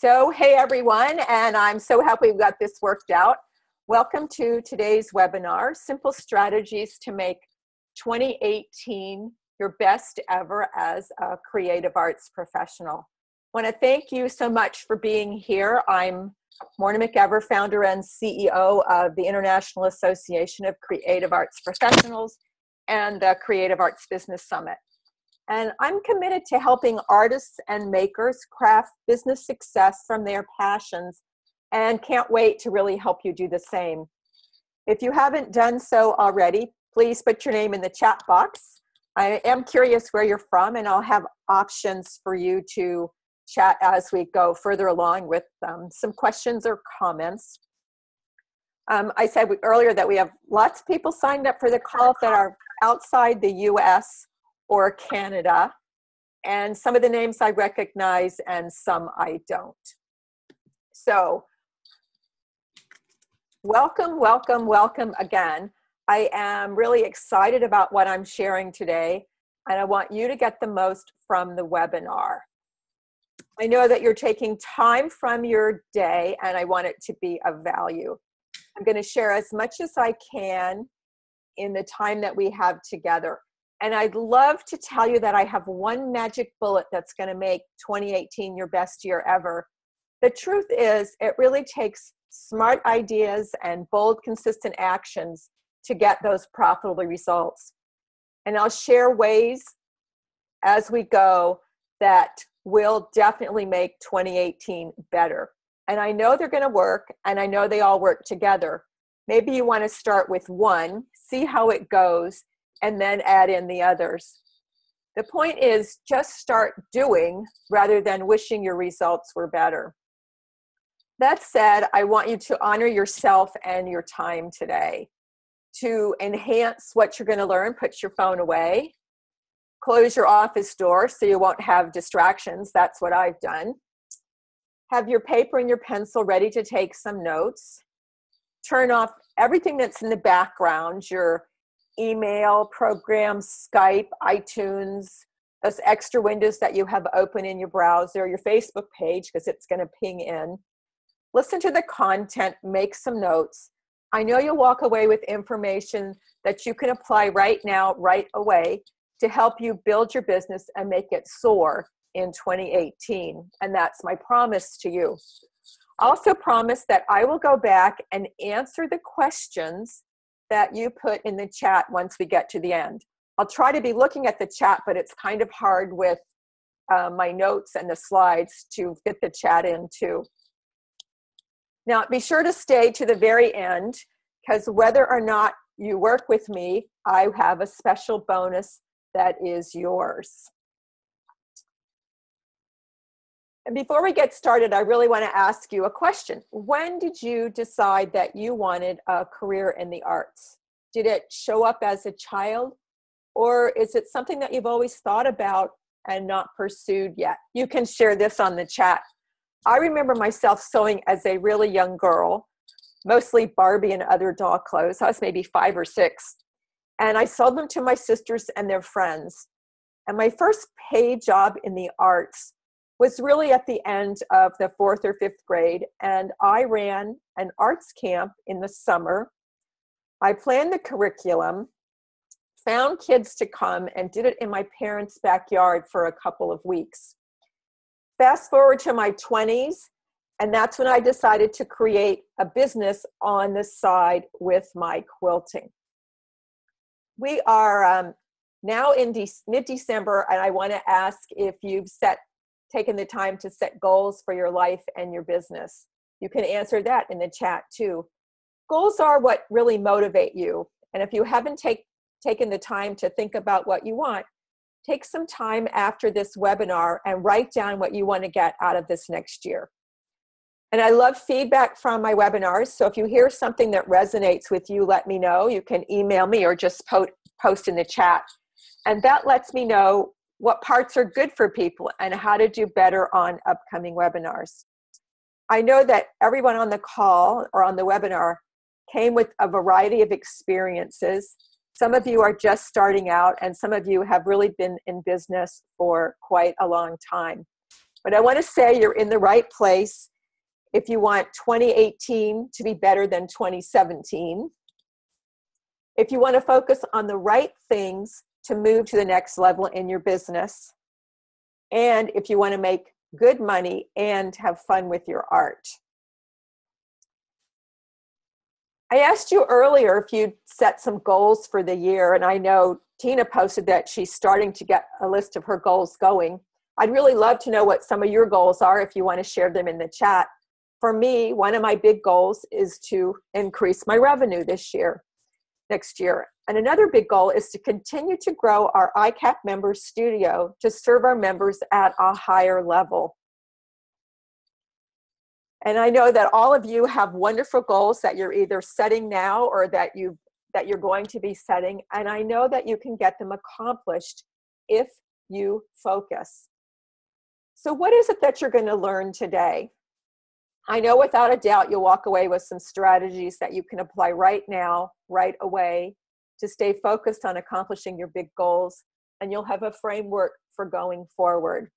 So, hey everyone, and I'm so happy we got this worked out. Welcome to today's webinar, Simple Strategies to Make 2018 Your Best Ever as a Creative Arts Professional. I want to thank you so much for being here. I'm Morna McEver, founder and CEO of the International Association of Creative Arts Professionals and the Creative Arts Business Summit. And I'm committed to helping artists and makers craft business success from their passions and can't wait to really help you do the same. If you haven't done so already, please put your name in the chat box. I am curious where you're from, and I'll have options for you to chat as we go further along with some questions or comments. I said earlier that we have lots of people signed up for the call that are outside the US or Canada, and some of the names I recognize and some I don't. So welcome, welcome, welcome again. I am really excited about what I'm sharing today, and I want you to get the most from the webinar. I know that you're taking time from your day, and I want it to be of value. I'm going to share as much as I can in the time that we have together. And I'd love to tell you that I have one magic bullet that's going to make 2018 your best year ever. The truth is, it really takes smart ideas and bold, consistent actions to get those profitable results. And I'll share ways as we go that will definitely make 2018 better. And I know they're going to work, and I know they all work together. Maybe you want to start with one, see how it goes, and then add in the others. The point is just start doing rather than wishing your results were better. That said, I want you to honor yourself and your time today. To enhance what you're going to learn, put your phone away. Close your office door so you won't have distractions. That's what I've done. Have your paper and your pencil ready to take some notes. Turn off everything that's in the background, your email, programs, Skype, iTunes, those extra windows that you have open in your browser, your Facebook page, because it's going to ping in. Listen to the content, make some notes. I know you'll walk away with information that you can apply right now, right away, to help you build your business and make it soar in 2018. And that's my promise to you. I also promise that I will go back and answer the questions that you put in the chat once we get to the end. I'll try to be looking at the chat, but it's kind of hard with my notes and the slides to fit the chat in too. Now, be sure to stay to the very end, because whether or not you work with me, I have a special bonus that is yours. And before we get started, I really want to ask you a question. When did you decide that you wanted a career in the arts? Did it show up as a child, or is it something that you've always thought about and not pursued yet? You can share this on the chat. I remember myself sewing as a really young girl, mostly Barbie and other doll clothes. I was maybe 5 or 6. And I sold them to my sisters and their friends. And my first paid job in the arts was really at the end of the 4th or 5th grade, and I ran an arts camp in the summer. I planned the curriculum, found kids to come, and did it in my parents' backyard for a couple of weeks. Fast forward to my 20s, and that's when I decided to create a business on the side with my quilting. We are now in mid-December, and I want to ask if you've taken the time to set goals for your life and your business. You can answer that in the chat too. Goals are what really motivate you. And if you haven't taken the time to think about what you want, take some time after this webinar and write down what you want to get out of this next year. And I love feedback from my webinars. So if you hear something that resonates with you, let me know. You can email me or just post in the chat. And that lets me know what parts are good for people and how to do better on upcoming webinars. I know that everyone on the call or on the webinar came with a variety of experiences. Some of you are just starting out, and some of you have really been in business for quite a long time. But I want to say you're in the right place if you want 2018 to be better than 2017. If you want to focus on the right things to move to the next level in your business, and if you want to make good money and have fun with your art. I asked you earlier if you'd set some goals for the year, and I know Tina posted that she's starting to get a list of her goals going. I'd really love to know what some of your goals are if you want to share them in the chat. For me, one of my big goals is to increase my revenue next year. And another big goal is to continue to grow our ICAP members studio to serve our members at a higher level. And I know that all of you have wonderful goals that you're either setting now or that you're going to be setting. And I know that you can get them accomplished if you focus. So what is it that you're going to learn today? I know without a doubt you'll walk away with some strategies that you can apply right now, right away, to stay focused on accomplishing your big goals, and you'll have a framework for going forward.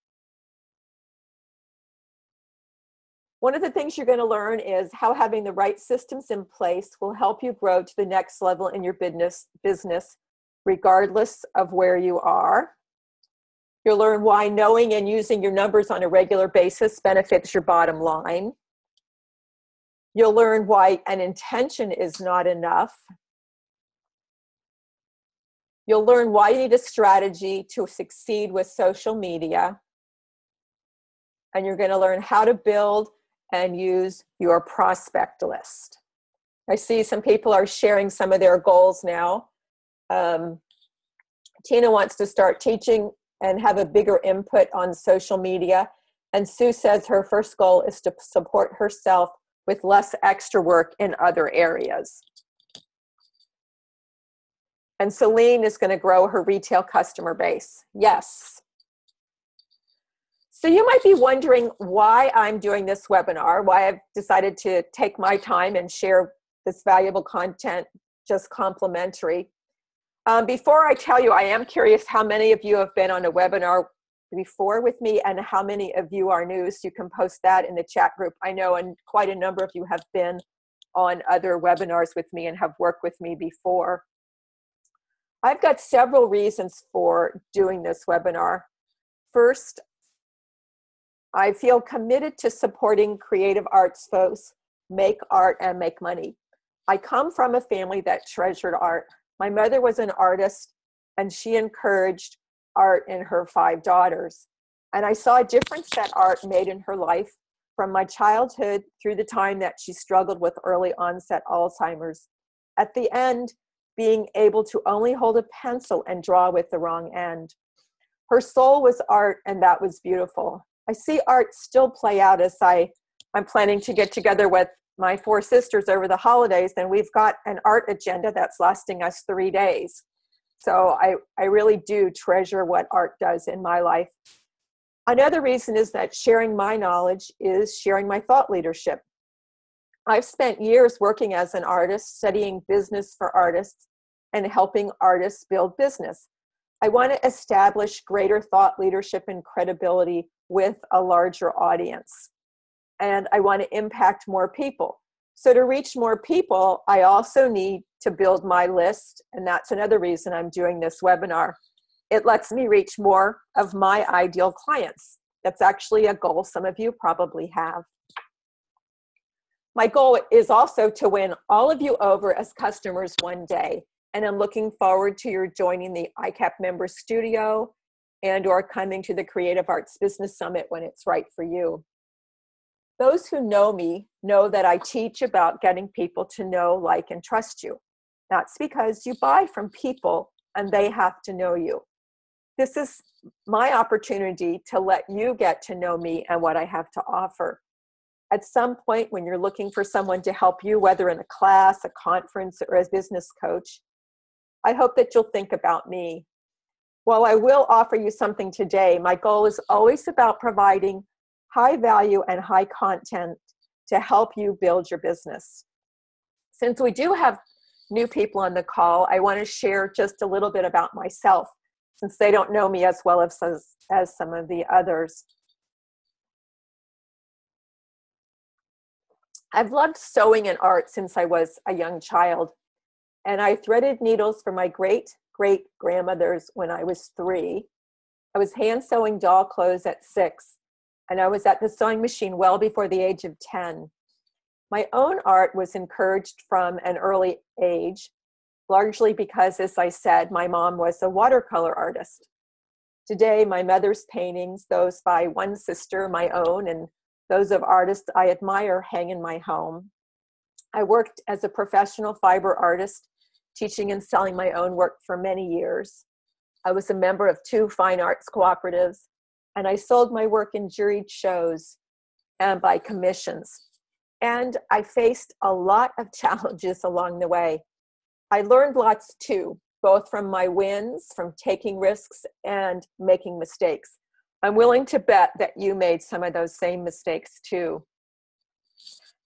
One of the things you're going to learn is how having the right systems in place will help you grow to the next level in your business regardless of where you are. You'll learn why knowing and using your numbers on a regular basis benefits your bottom line. You'll learn why an intention is not enough. You'll learn why you need a strategy to succeed with social media. And you're going to learn how to build and use your prospect list. I see some people are sharing some of their goals now. Tina wants to start teaching and have a bigger input on social media. And Sue says her first goal is to support herself with less extra work in other areas. And Celine is going to grow her retail customer base. Yes. So you might be wondering why I'm doing this webinar, why I've decided to take my time and share this valuable content just complimentary. Before I tell you, I am curious how many of you have been on a webinar before with me and how many of you are new. So you can post that in the chat group. I know and quite a number of you have been on other webinars with me and have worked with me before. I've got several reasons for doing this webinar. First, I feel committed to supporting creative arts folks make art and make money. I come from a family that treasured art. My mother was an artist and she encouraged art in her 5 daughters. And I saw a difference that art made in her life from my childhood through the time that she struggled with early onset Alzheimer's. At the end, being able to only hold a pencil and draw with the wrong end. Her soul was art, and that was beautiful. I see art still play out as I'm planning to get together with my 4 sisters over the holidays, and we've got an art agenda that's lasting us 3 days. So I really do treasure what art does in my life. Another reason is that sharing my knowledge is sharing my thought leadership. I've spent years working as an artist, studying business for artists, and helping artists build business. I want to establish greater thought leadership and credibility with a larger audience. And I want to impact more people. So to reach more people, I also need to build my list. And that's another reason I'm doing this webinar. It lets me reach more of my ideal clients. That's actually a goal some of you probably have. My goal is also to win all of you over as customers one day. And I'm looking forward to your joining the ICAP Members Studio and or coming to the Creative Arts Business Summit when it's right for you. Those who know me know that I teach about getting people to know, like, and trust you. That's because you buy from people and they have to know you. This is my opportunity to let you get to know me and what I have to offer. At some point when you're looking for someone to help you, whether in a class, a conference, or as a business coach, I hope that you'll think about me. While I will offer you something today, my goal is always about providing high value and high content to help you build your business. Since we do have new people on the call, I want to share just a little bit about myself, since they don't know me as well as some of the others. I've loved sewing and art since I was a young child, and I threaded needles for my great-great-grandmothers when I was 3. I was hand sewing doll clothes at 6, and I was at the sewing machine well before the age of 10. My own art was encouraged from an early age, largely because, as I said, my mom was a watercolor artist. Today, my mother's paintings, those by one sister, my own, and those of artists I admire, hang in my home. I worked as a professional fiber artist, teaching and selling my own work for many years. I was a member of 2 fine arts cooperatives, and I sold my work in juried shows and by commissions. And I faced a lot of challenges along the way. I learned lots too, both from my wins, from taking risks and making mistakes. I'm willing to bet that you made some of those same mistakes too.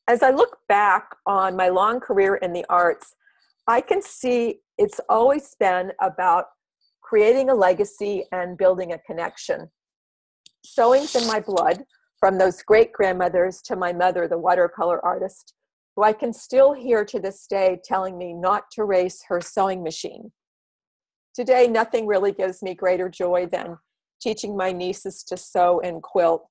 As I look back on my long career in the arts, I can see it's always been about creating a legacy and building a connection. Sewing's in my blood, from those great-grandmothers to my mother, the watercolor artist, who I can still hear to this day telling me not to race her sewing machine. Today, nothing really gives me greater joy than teaching my nieces to sew and quilt.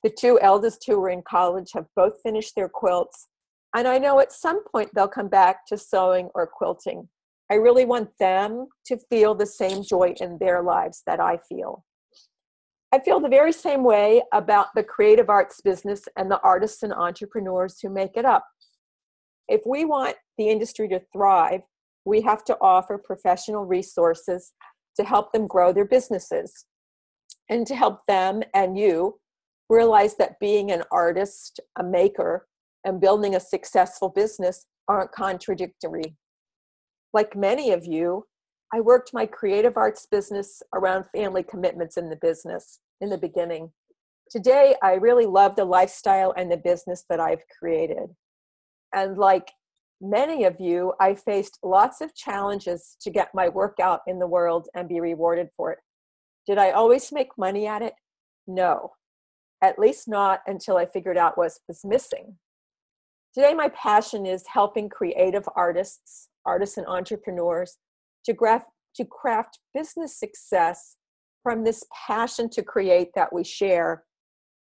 The 2 eldest who are in college have both finished their quilts, and I know at some point they'll come back to sewing or quilting. I really want them to feel the same joy in their lives that I feel. I feel the very same way about the creative arts business and the artists and entrepreneurs who make it up. If we want the industry to thrive, we have to offer professional resources to help them grow their businesses and to help them and you realize that being an artist, a maker, and building a successful business aren't contradictory. Like many of you, I worked my creative arts business around family commitments in the business in the beginning. Today, I really love the lifestyle and the business that I've created. And like many of you, I faced lots of challenges to get my work out in the world and be rewarded for it. Did I always make money at it? No, at least not until I figured out what was missing. Today, my passion is helping creative artists and entrepreneurs to craft business success from this passion to create that we share.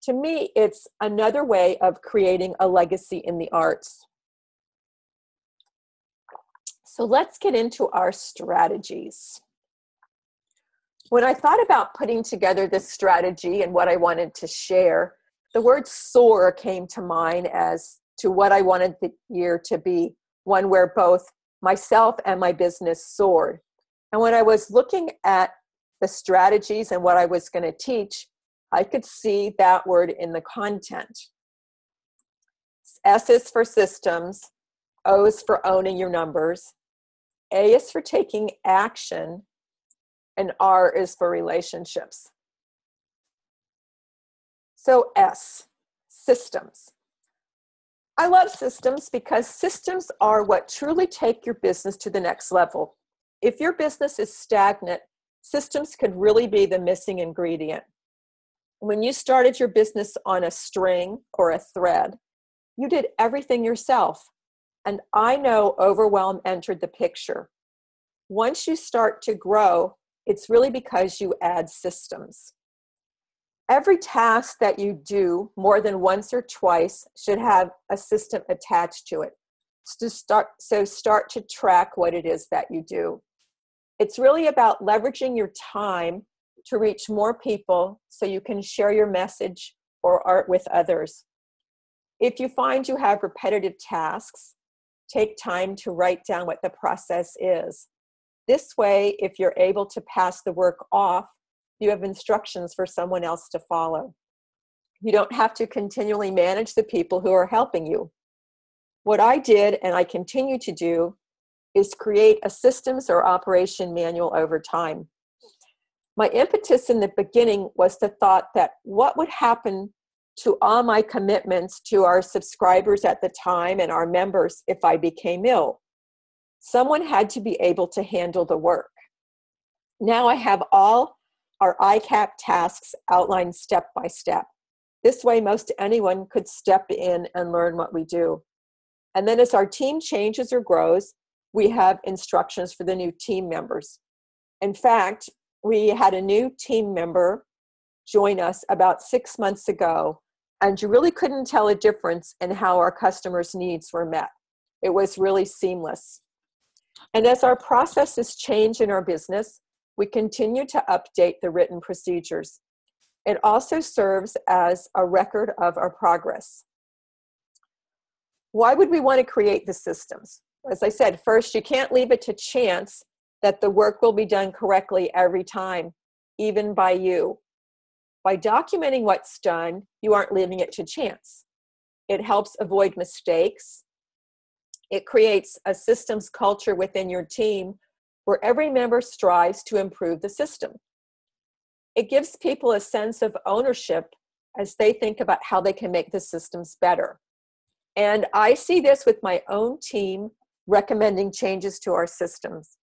To me, it's another way of creating a legacy in the arts. So let's get into our strategies. When I thought about putting together this strategy and what I wanted to share, the word SOAR came to mind as to what I wanted the year to be, one where both myself and my business soared. And when I was looking at the strategies and what I was going to teach, I could see that word in the content. S is for systems, O is for owning your numbers, A is for taking action, and R is for relationships. So S, systems. I love systems because systems are what truly take your business to the next level. If your business is stagnant, systems could really be the missing ingredient. When you started your business on a string or a thread, you did everything yourself. And I know overwhelm entered the picture. Once you start to grow, it's really because you add systems. Every task that you do more than once or twice should have a system attached to it. So start to track what it is that you do. It's really about leveraging your time to reach more people so you can share your message or art with others. If you find you have repetitive tasks, take time to write down what the process is. This way, if you're able to pass the work off, you have instructions for someone else to follow. You don't have to continually manage the people who are helping you. What I did, and I continue to do, is create a systems or operation manual over time. My impetus in the beginning was the thought that what would happen to all my commitments to our subscribers at the time and our members if I became ill. Someone had to be able to handle the work. Now I have all our ICAP tasks outlined step by step. This way, most anyone could step in and learn what we do. And then as our team changes or grows, we have instructions for the new team members. In fact, we had a new team member join us about 6 months ago, and you really couldn't tell a difference in how our customers' needs were met. It was really seamless. And as our processes change in our business, we continue to update the written procedures. It also serves as a record of our progress. Why would we want to create the systems? As I said, first, you can't leave it to chance that the work will be done correctly every time, even by you. By documenting what's done, you aren't leaving it to chance. It helps avoid mistakes. It creates a systems culture within your team where every member strives to improve the system. It gives people a sense of ownership as they think about how they can make the systems better. And I see this with my own team recommending changes to our systems.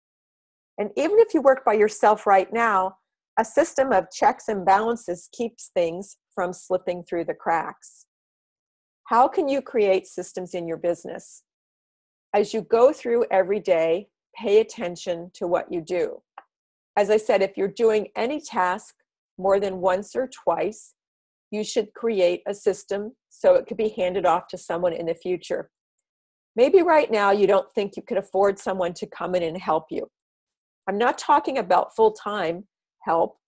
And even if you work by yourself right now, a system of checks and balances keeps things from slipping through the cracks. How can you create systems in your business? As you go through every day, pay attention to what you do. As I said, if you're doing any task more than once or twice, you should create a system so it could be handed off to someone in the future. Maybe right now you don't think you could afford someone to come in and help you. I'm not talking about full-time help.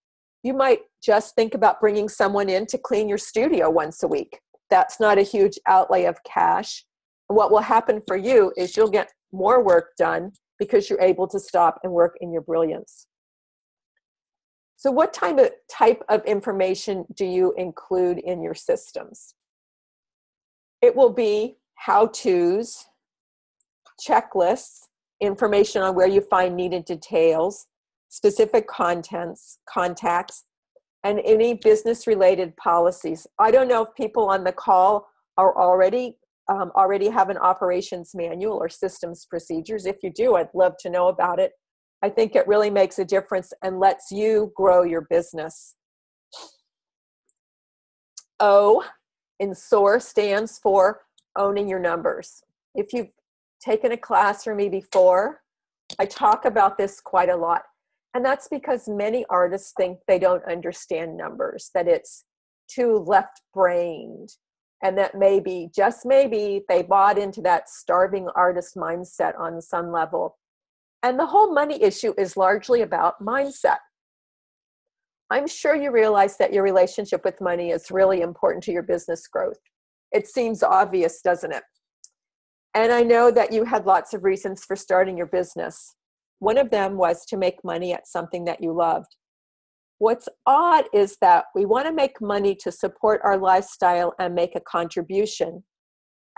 You might just think about bringing someone in to clean your studio once a week. That's not a huge outlay of cash. And what will happen for you is you'll get more work done because you're able to stop and work in your brilliance. So what type of information do you include in your systems? It will be how-tos, checklists, information on where you find needed details, specific contacts, and any business-related policies. I don't know if people on the call are already have an operations manual or systems procedures. If you do, I'd love to know about it. I think it really makes a difference and lets you grow your business. O in SOAR stands for owning your numbers. If you've taken a class from me before, I talk about this quite a lot. And that's because many artists think they don't understand numbers, that it's too left-brained, and that maybe, just maybe, they bought into that starving artist mindset on some level. And the whole money issue is largely about mindset. I'm sure you realize that your relationship with money is really important to your business growth. It seems obvious, doesn't it? And I know that you had lots of reasons for starting your business. One of them was to make money at something that you loved. What's odd is that we want to make money to support our lifestyle and make a contribution.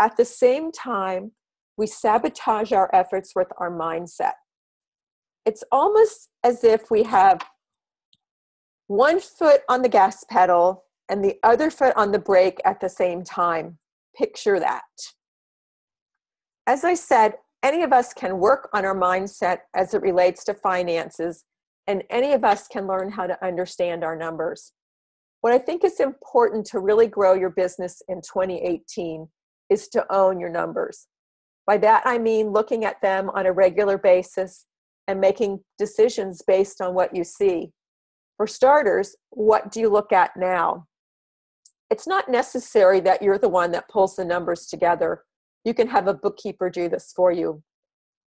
At the same time, we sabotage our efforts with our mindset. It's almost as if we have one foot on the gas pedal and the other foot on the brake at the same time. Picture that. As I said, any of us can work on our mindset as it relates to finances, and any of us can learn how to understand our numbers. What I think is important to really grow your business in 2018 is to own your numbers. By that, I mean looking at them on a regular basis and making decisions based on what you see. For starters, what do you look at now? It's not necessary that you're the one that pulls the numbers together. You can have a bookkeeper do this for you.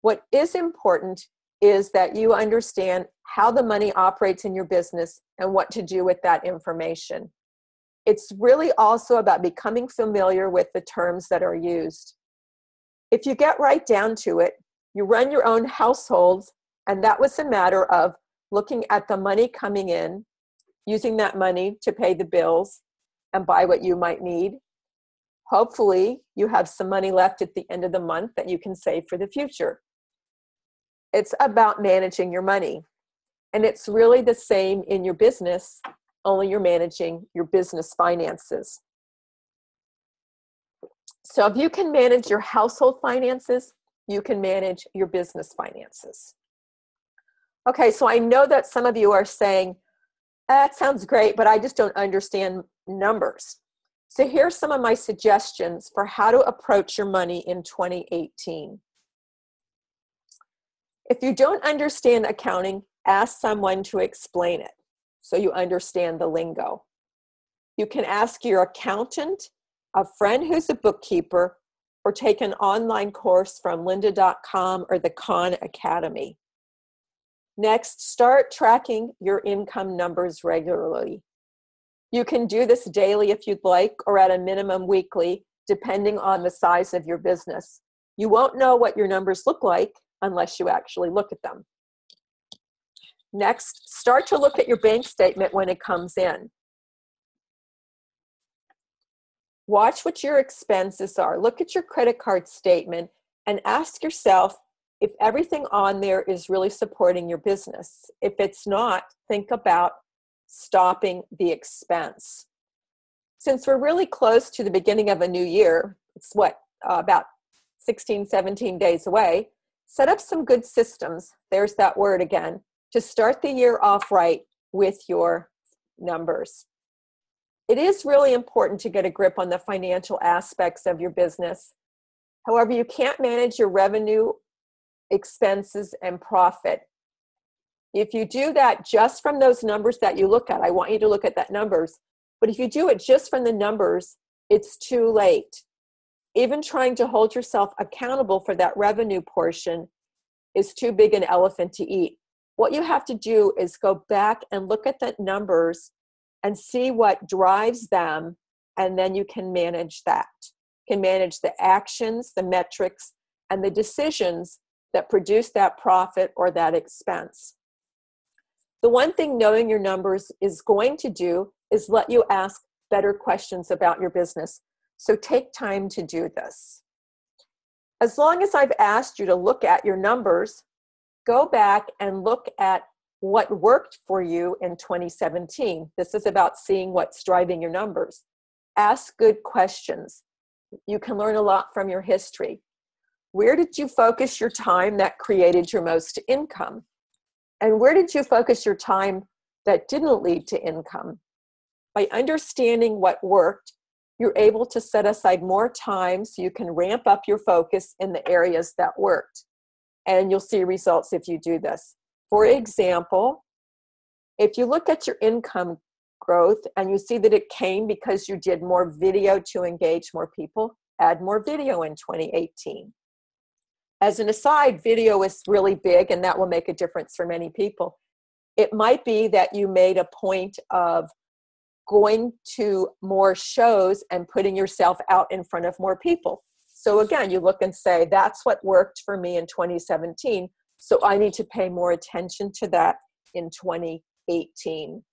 What is important is that you understand how the money operates in your business and what to do with that information. It's really also about becoming familiar with the terms that are used. If you get right down to it, you run your own households, and that was a matter of looking at the money coming in, using that money to pay the bills and buy what you might need. Hopefully, you have some money left at the end of the month that you can save for the future. It's about managing your money. And it's really the same in your business, only you're managing your business finances. So if you can manage your household finances, you can manage your business finances. Okay, so I know that some of you are saying, that sounds great, but I just don't understand numbers. So here's some of my suggestions for how to approach your money in 2018. If you don't understand accounting, ask someone to explain it so you understand the lingo. You can ask your accountant, a friend who's a bookkeeper, or take an online course from lynda.com or the Khan Academy. Next, start tracking your income numbers regularly. You can do this daily if you'd like, or at a minimum weekly, depending on the size of your business. You won't know what your numbers look like unless you actually look at them. Next, start to look at your bank statement when it comes in. Watch what your expenses are. Look at your credit card statement and ask yourself if everything on there is really supporting your business. If it's not, think about stopping the expense. Since we're really close to the beginning of a new year, it's about 16, 17 days away, set up some good systems, there's that word again, to start the year off right with your numbers. It is really important to get a grip on the financial aspects of your business. However, you can't manage your revenue, expenses, and profit. If you do that just from those numbers that you look at, I want you to look at that numbers, but if you do it just from the numbers, it's too late. Even trying to hold yourself accountable for that revenue portion is too big an elephant to eat. What you have to do is go back and look at the numbers and see what drives them, and then you can manage that. You can manage the actions, the metrics, and the decisions that produce that profit or that expense. The one thing knowing your numbers is going to do is let you ask better questions about your business. So take time to do this. As long as I've asked you to look at your numbers, go back and look at what worked for you in 2017. This is about seeing what's driving your numbers. Ask good questions. You can learn a lot from your history. Where did you focus your time that created your most income? And where did you focus your time that didn't lead to income? By understanding what worked, you're able to set aside more time so you can ramp up your focus in the areas that worked. And you'll see results if you do this. For example, if you look at your income growth and you see that it came because you did more video to engage more people, add more video in 2018. As an aside, video is really big and that will make a difference for many people. It might be that you made a point of going to more shows and putting yourself out in front of more people. So again, you look and say, that's what worked for me in 2017. So I need to pay more attention to that in 2018.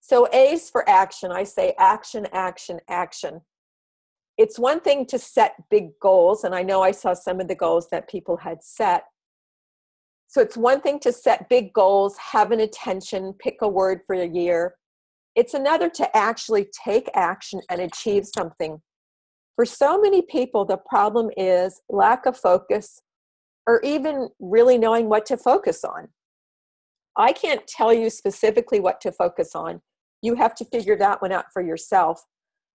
So A's for action. I say action, action, action. It's one thing to set big goals, and I know I saw some of the goals that people had set. So it's one thing to set big goals, have an intention, pick a word for a year. It's another to actually take action and achieve something. For so many people, the problem is lack of focus or even really knowing what to focus on. I can't tell you specifically what to focus on. You have to figure that one out for yourself.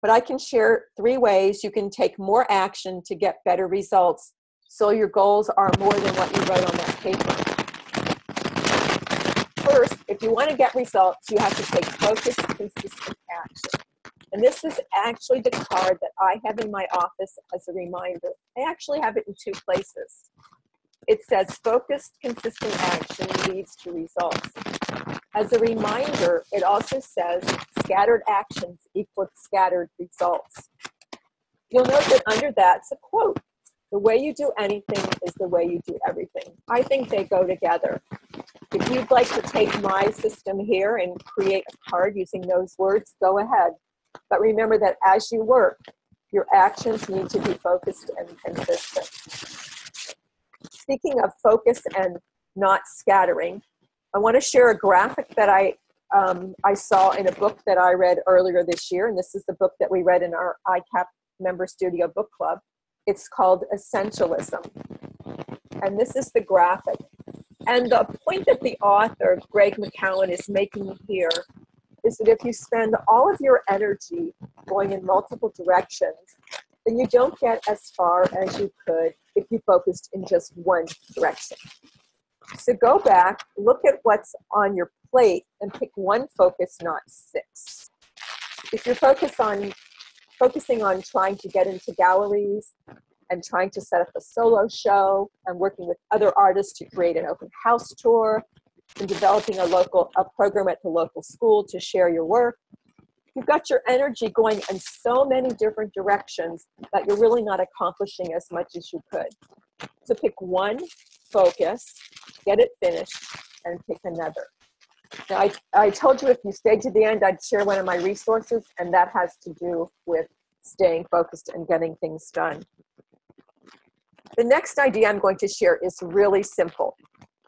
But I can share 3 ways you can take more action to get better results so your goals are more than what you wrote on that paper. First, if you want to get results, you have to take focused, consistent action. And this is actually the card that I have in my office as a reminder. I actually have it in 2 places. It says focused, consistent action leads to results. As a reminder, it also says scattered actions equal scattered results. You'll note that under that's a quote. The way you do anything is the way you do everything. I think they go together. If you'd like to take my system here and create a card using those words, go ahead. But remember that as you work, your actions need to be focused and consistent. Speaking of focus and not scattering, I want to share a graphic that I saw in a book that I read earlier this year, and this is the book that we read in our ICAP Member Studio Book Club. It's called Essentialism, and this is the graphic. And the point that the author, Greg McCowan, is making here is that if you spend all of your energy going in multiple directions, then you don't get as far as you could if you focused in just one direction. So go back, look at what's on your plate, and pick one focus, not 6. If you're focusing on trying to get into galleries and trying to set up a solo show and working with other artists to create an open house tour and developing a program at the local school to share your work, you've got your energy going in so many different directions that you're really not accomplishing as much as you could. So pick one focus, get it finished, and pick another. Now, I told you if you stayed to the end, I'd share one of my resources, and that has to do with staying focused and getting things done. The next idea I'm going to share is really simple.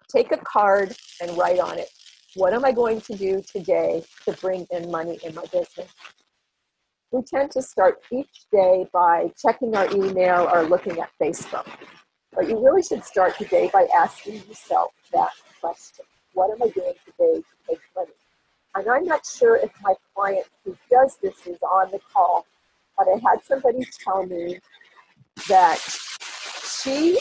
Take a card and write on it, what am I going to do today to bring in money in my business? We tend to start each day by checking our email or looking at Facebook. But you really should start the day by asking yourself that question. What am I doing today to make money? And I'm not sure if my client who does this is on the call, but I had somebody tell me that she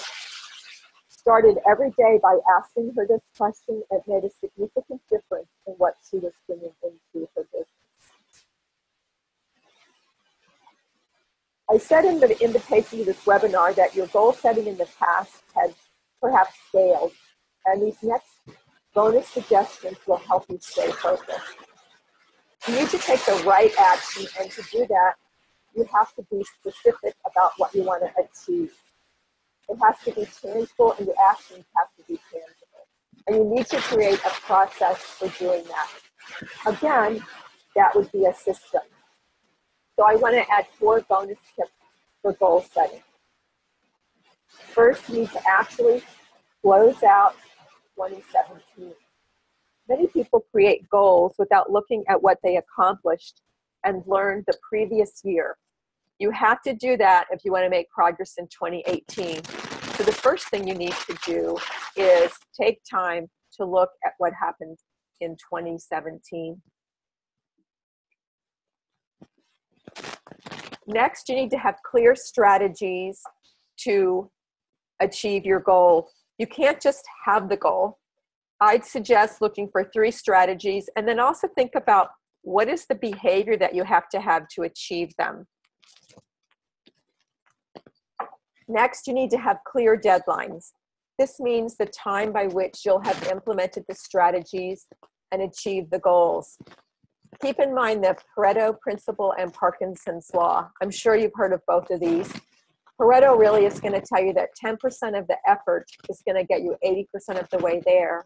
started every day by asking her this question. It made a significant difference in what she was bringing into her business. I said in the invitation to this webinar that your goal setting in the past had perhaps failed, and these next bonus suggestions will help you stay focused. You need to take the right action, and to do that, you have to be specific about what you want to achieve. It has to be tangible, and the actions have to be tangible. And you need to create a process for doing that. Again, that would be a system. So I want to add 4 bonus tips for goal setting. First, you need to actually close out 2017. Many people create goals without looking at what they accomplished and learned the previous year. You have to do that if you want to make progress in 2018. So the first thing you need to do is take time to look at what happened in 2017. Next, you need to have clear strategies to achieve your goal. You can't just have the goal. I'd suggest looking for 3 strategies, and then also think about what is the behavior that you have to achieve them. Next, you need to have clear deadlines. This means the time by which you'll have implemented the strategies and achieved the goals. Keep in mind the Pareto principle and Parkinson's law. I'm sure you've heard of both of these. Pareto really is going to tell you that 10% of the effort is going to get you 80% of the way there.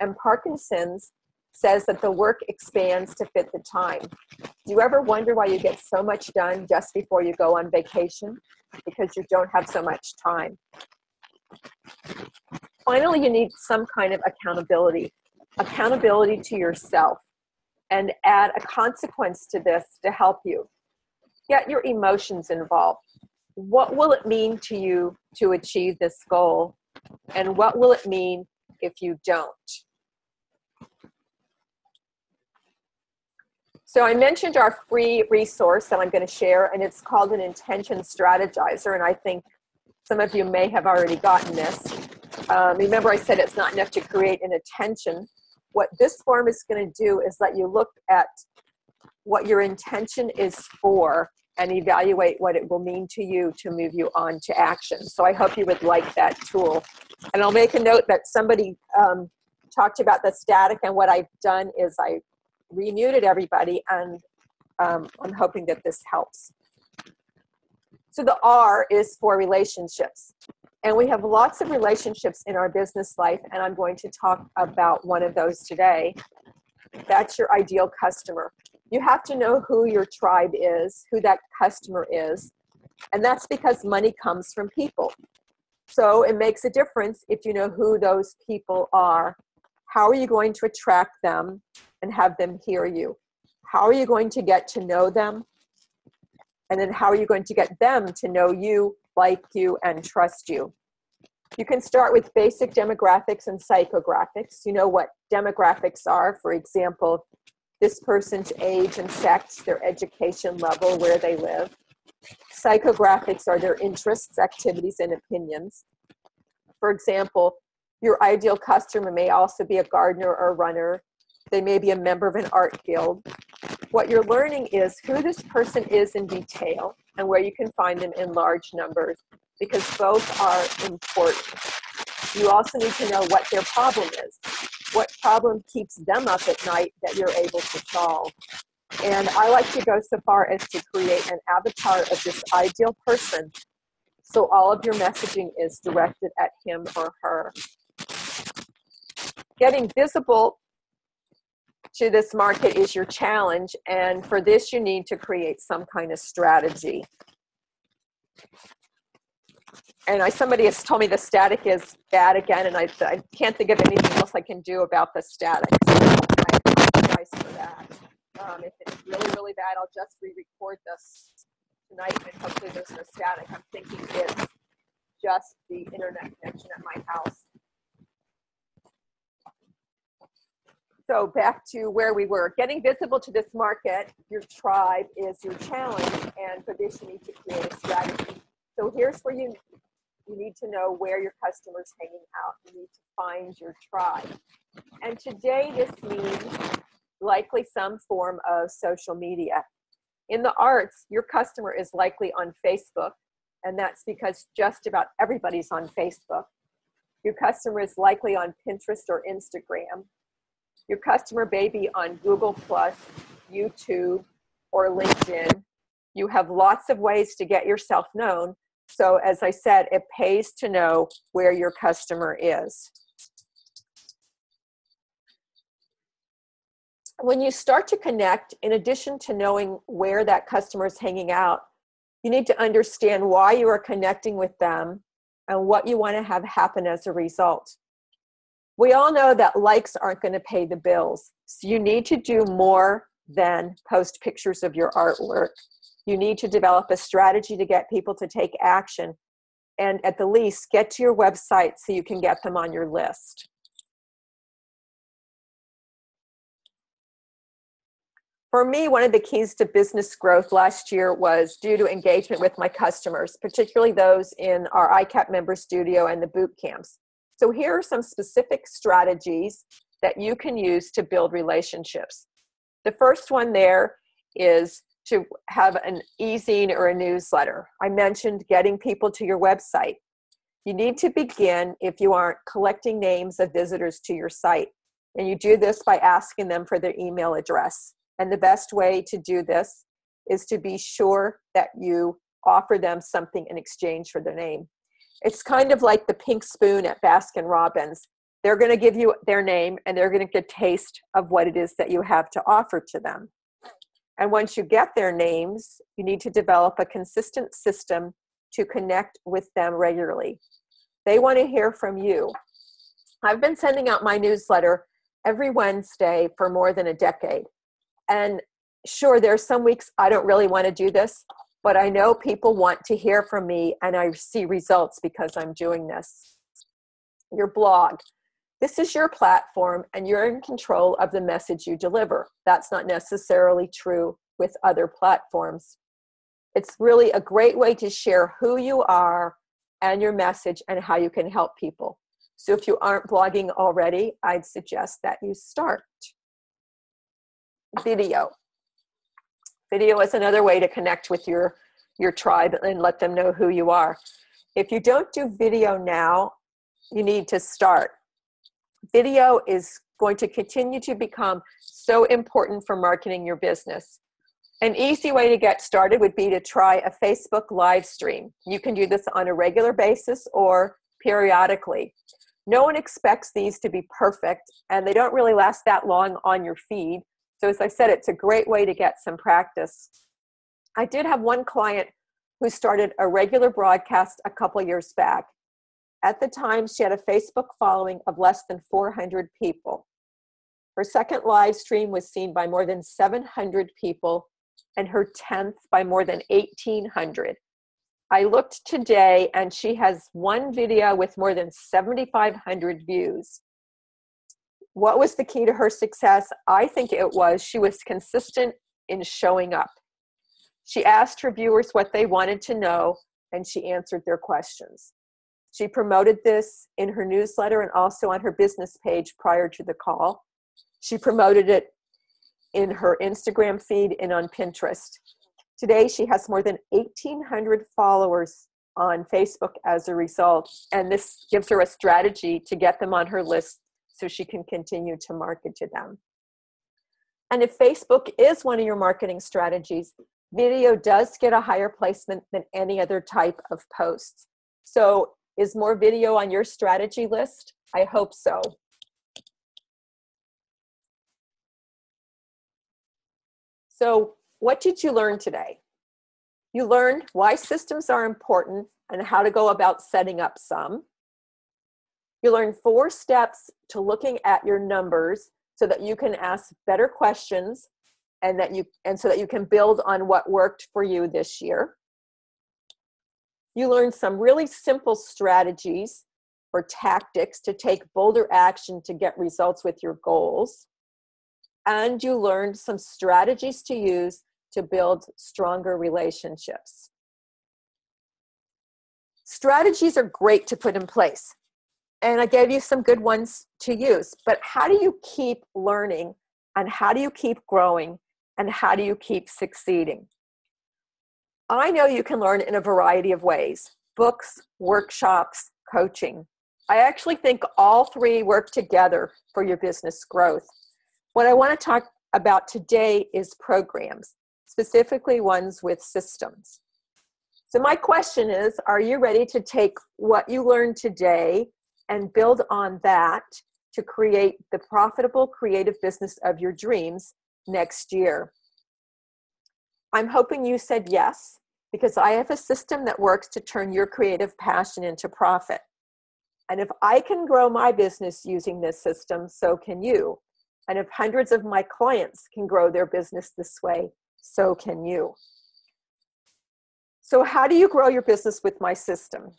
And Parkinson's says that the work expands to fit the time. Do you ever wonder why you get so much done just before you go on vacation? Because you don't have so much time. Finally, you need some kind of accountability. Accountability to yourself. And add a consequence to this to help you. Get your emotions involved. What will it mean to you to achieve this goal? And what will it mean if you don't? So I mentioned our free resource that I'm going to share, and it's called an intention strategizer, and I think some of you may have already gotten this. Remember I said it's not enough to create an intention. What this form is going to do is let you look at what your intention is for and evaluate what it will mean to you to move you on to action. So I hope you would like that tool. And I'll make a note that somebody talked about the static, and what I've done is I remuted everybody, and I'm hoping that this helps. So the R is for relationships. And we have lots of relationships in our business life, and I'm going to talk about one of those today. That's your ideal customer. You have to know who your tribe is, who that customer is, and that's because money comes from people. So it makes a difference if you know who those people are. How are you going to attract them and have them hear you? How are you going to get to know them? And then how are you going to get them to know you, like you, and trust you? You can start with basic demographics and psychographics. You know what demographics are. For example, this person's age and sex, their education level, where they live. Psychographics are their interests, activities, and opinions. For example, your ideal customer may also be a gardener or a runner. They may be a member of an art guild. What you're learning is who this person is in detail and where you can find them in large numbers, because both are important. You also need to know what their problem is. What problem keeps them up at night that you're able to solve? And I like to go so far as to create an avatar of this ideal person, so all of your messaging is directed at him or her. Getting visible to this market is your challenge, and for this you need to create some kind of strategy. And somebody has told me the static is bad again, and I can't think of anything else I can do about the static. So I apologize for that. If it's really, really bad, I'll just re-record this tonight, and hopefully there's no static. I'm thinking it's just the internet connection at my house. So back to where we were. Getting visible to this market, your tribe, is your challenge, and for this you need to create a strategy. So here's where you need to know where your customer's hanging out. You need to find your tribe. And today this means likely some form of social media. In the arts, your customer is likely on Facebook, and that's because just about everybody's on Facebook. Your customer is likely on Pinterest or Instagram. Your customer may be on Google+, YouTube, or LinkedIn. You have lots of ways to get yourself known. So as I said, it pays to know where your customer is. When you start to connect, in addition to knowing where that customer is hanging out, you need to understand why you are connecting with them and what you want to have happen as a result. We all know that likes aren't going to pay the bills, so you need to do more than post pictures of your artwork. You need to develop a strategy to get people to take action, and at the least, get to your website so you can get them on your list. For me, one of the keys to business growth last year was due to engagement with my customers, particularly those in our ICAP member studio and the boot camps. So here are some specific strategies that you can use to build relationships. The first one there is to have an e-zine or a newsletter. I mentioned getting people to your website. You need to begin, if you aren't, collecting names of visitors to your site. And you do this by asking them for their email address. And the best way to do this is to be sure that you offer them something in exchange for their name. It's kind of like the pink spoon at Baskin-Robbins. They're going to give you their name, and they're going to get a taste of what it is that you have to offer to them. And once you get their names, you need to develop a consistent system to connect with them regularly. They want to hear from you. I've been sending out my newsletter every Wednesday for more than a decade. And sure, there are some weeks I don't really want to do this, but I know people want to hear from me, and I see results because I'm doing this. Your blog. This is your platform, and you're in control of the message you deliver. That's not necessarily true with other platforms. It's really a great way to share who you are and your message and how you can help people. So if you aren't blogging already, I'd suggest that you start. Video. Video is another way to connect with your tribe and let them know who you are. If you don't do video now, you need to start. Video is going to continue to become so important for marketing your business. An easy way to get started would be to try a Facebook live stream. You can do this on a regular basis or periodically. No one expects these to be perfect, and they don't really last that long on your feed. So as I said, it's a great way to get some practice. I did have one client who started a regular broadcast a couple years back. At the time, she had a Facebook following of less than 400 people. Her second live stream was seen by more than 700 people, and her 10th by more than 1,800. I looked today, and she has one video with more than 7,500 views. What was the key to her success? I think it was she was consistent in showing up. She asked her viewers what they wanted to know, and she answered their questions. She promoted this in her newsletter and also on her business page prior to the call. She promoted it in her Instagram feed and on Pinterest. Today, she has more than 1,800 followers on Facebook as a result, and this gives her a strategy to get them on her list so she can continue to market to them. And if Facebook is one of your marketing strategies, video does get a higher placement than any other type of posts. So is more video on your strategy list? I hope so. So what did you learn today? You learned why systems are important and how to go about setting up some. You learned 4 steps to looking at your numbers so that you can ask better questions and so that you can build on what worked for you this year. You learned some really simple strategies or tactics to take bolder action to get results with your goals. And you learned some strategies to use to build stronger relationships. Strategies are great to put in place, and I gave you some good ones to use, but how do you keep learning, and how do you keep growing, and how do you keep succeeding? I know you can learn in a variety of ways: books, workshops, coaching. I actually think all 3 work together for your business growth. What I want to talk about today is programs, specifically ones with systems. So my question is, are you ready to take what you learned today and build on that to create the profitable creative business of your dreams next year? I'm hoping you said yes, because I have a system that works to turn your creative passion into profit. And if I can grow my business using this system, so can you. And if hundreds of my clients can grow their business this way, so can you. So how do you grow your business with my system?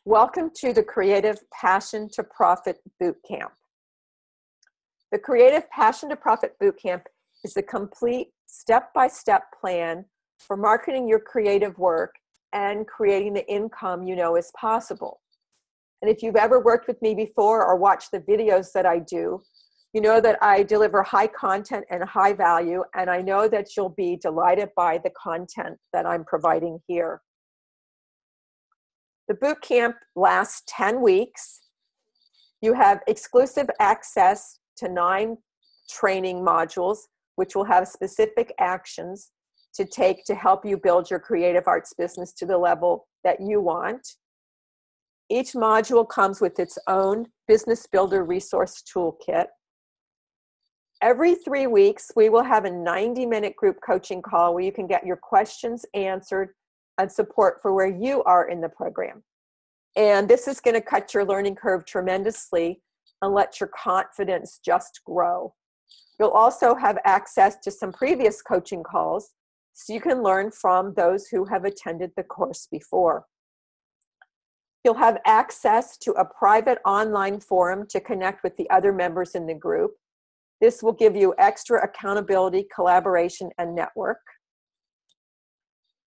Welcome to the Creative Passion to Profit Bootcamp. The Creative Passion to Profit Bootcamp is a complete step-by-step plan for marketing your creative work and creating the income you know is possible. And if you've ever worked with me before or watched the videos that I do, you know that I deliver high content and high value, and I know that you'll be delighted by the content that I'm providing here. The boot camp lasts 10 weeks. You have exclusive access to 9 training modules, which will have specific actions to take to help you build your creative arts business to the level that you want. Each module comes with its own business builder resource toolkit. Every 3 weeks, we will have a 90-minute group coaching call where you can get your questions answered and support for where you are in the program. And this is going to cut your learning curve tremendously and let your confidence just grow. You'll also have access to some previous coaching calls so you can learn from those who have attended the course before. You'll have access to a private online forum to connect with the other members in the group. This will give you extra accountability, collaboration, and network.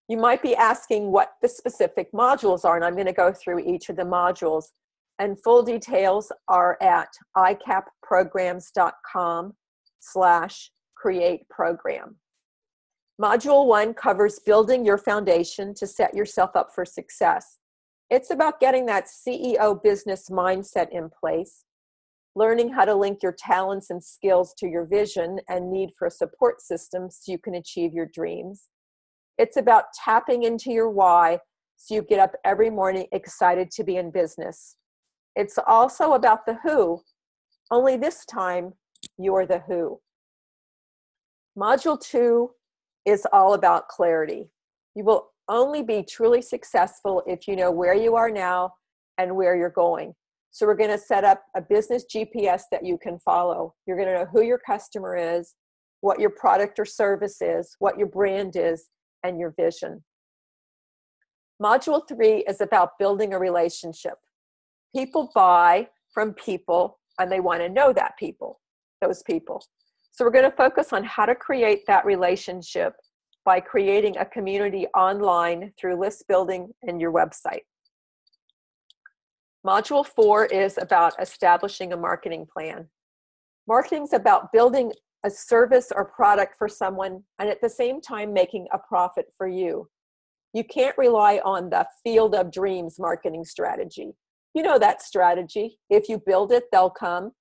You might be asking what the specific modules are, and I'm going to go through each of the modules. And full details are at icapprograms.com/createprogram. Module 1 covers building your foundation to set yourself up for success. It's about getting that CEO business mindset in place, learning how to link your talents and skills to your vision and need for a support system so you can achieve your dreams. It's about tapping into your why so you get up every morning excited to be in business. It's also about the who, only this time you're the who. Module 2 is all about clarity. You will only be truly successful if you know where you are now and where you're going. So we're going to set up a business GPS that you can follow. You're going to know who your customer is, what your product or service is, what your brand is, and your vision. Module 3 is about building a relationship. People buy from people, and they want to know that people. those people. So we're going to focus on how to create that relationship by creating a community online through list building and your website. Module 4 is about establishing a marketing plan. Marketing is about building a service or product for someone and at the same time making a profit for you. You can't rely on the field of dreams marketing strategy. You know that strategy. If you build it, they'll come.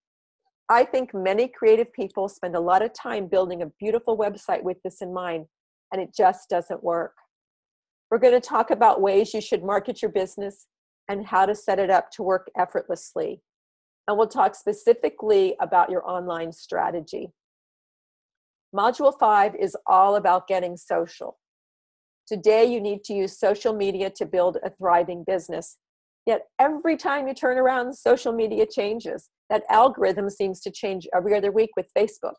I think many creative people spend a lot of time building a beautiful website with this in mind, and it just doesn't work. We're going to talk about ways you should market your business and how to set it up to work effortlessly. And we'll talk specifically about your online strategy. Module 5 is all about getting social. Today, you need to use social media to build a thriving business. Yet every time you turn around, social media changes. That algorithm seems to change every other week with Facebook.